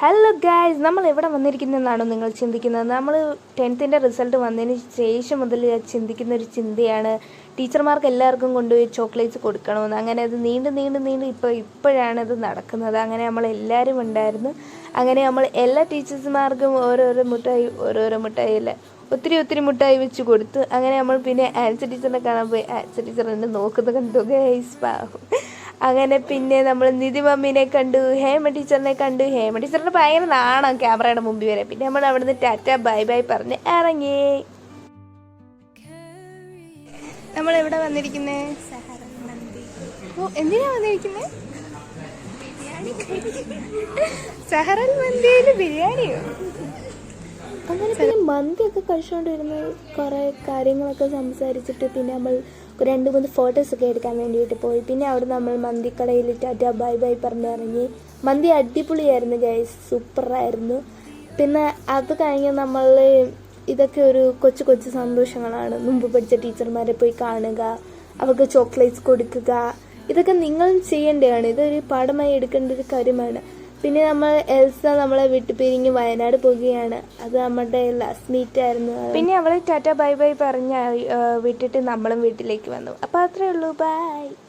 Hello guys, നമ്മൾ എവിടെ വന്നിരിക്കുന്നതെന്നാണോ നിങ്ങൾ ചിന്തിക്കുന്നത്? നമ്മൾ 10th റിസൾട്ട് വന്നതിന് ശേഷം മുതൽ ചിന്തിക്കുന്ന ഒരു ചിന്തയാണ് ടീച്ചർമാർക്ക് എല്ലാവർക്കും കൊണ്ടുപോയി ചോക്ലേറ്റ്സ് കൊടുക്കണമെന്ന്. അങ്ങനെ അത് നീണ്ട് ഇപ്പോഴാണ് അത് നടക്കുന്നത്. അങ്ങനെ നമ്മളെല്ലാവരും ഉണ്ടായിരുന്നു. അങ്ങനെ നമ്മൾ എല്ലാ ടീച്ചേഴ്സുമാർക്കും ഓരോരോ മുട്ടായി അല്ല ഒത്തിരി മുട്ടായി വെച്ച് കൊടുത്തു. അങ്ങനെ നമ്മൾ പിന്നെ ആൻസി ടീച്ചറിനെ കാണാൻ പോയി. ആൻസി ടീച്ചർ എന്നെ നോക്കുന്നത് കണ്ടു ഗൈസ്, പാവം. അങ്ങനെ പിന്നെ നമ്മൾ നിധി മമ്മീനെ കണ്ടു, ഹേമ ടീച്ചറിനെ കണ്ടു. ഹേമ ടീച്ചറിന് ഭയങ്കര നാണം ക്യാമറയുടെ മുമ്പിൽ വരെ. പിന്നെ നമ്മൾ അവിടുന്ന് ടാറ്റ ബൈ ബൈ പറഞ്ഞ് ഇറങ്ങി. നമ്മൾ എവിടെ വന്നിരിക്കുന്നേ? എന്തിനാ വന്നിരിക്കുന്നേ? സഹറൽ മന്തിയിൽ ബിരിയാണിയോ? അങ്ങനെ പിന്നെ മന്തിയൊക്കെ കഴിച്ചുകൊണ്ടിരുന്ന് കുറേ കാര്യങ്ങളൊക്കെ സംസാരിച്ചിട്ട് പിന്നെ നമ്മൾ 2-3 ഫോട്ടോസൊക്കെ എടുക്കാൻ വേണ്ടിയിട്ട് പോയി. പിന്നെ അവിടെ നമ്മൾ മന്തിക്കടയിൽ ടാറ്റ ബൈ ബൈ പറഞ്ഞിറങ്ങി. മന്തി അടിപൊളിയായിരുന്നു ഗൈസ്, സൂപ്പറായിരുന്നു. പിന്നെ അത് കഴിഞ്ഞ് നമ്മൾ ഇതൊക്കെ ഒരു കൊച്ചു സന്തോഷങ്ങളാണ്. മുമ്പ് പഠിച്ച ടീച്ചർമാരെ പോയി കാണുക, അവർക്ക് ചോക്ലേറ്റ്സ് കൊടുക്കുക, ഇതൊക്കെ നിങ്ങളും ചെയ്യേണ്ടതാണ്. ഇതൊരു പാഠമായി എടുക്കേണ്ട ഒരു കാര്യമാണ്. പിന്നെ നമ്മൾ എൽസ നമ്മളെ വിട്ടുപിരിഞ്ഞ് വയനാട് പോവുകയാണ്. അത് നമ്മുടെ ലാസ്റ്റ് മീറ്റ് ആയിരുന്നു. പിന്നെ അവളെ ടാറ്റ ബൈ ബൈ പറഞ്ഞ് വിട്ടിട്ട് നമ്മളും വീട്ടിലേക്ക് വന്നു. അപ്പോൾ അത്രേ ഉള്ളൂ, ബൈ.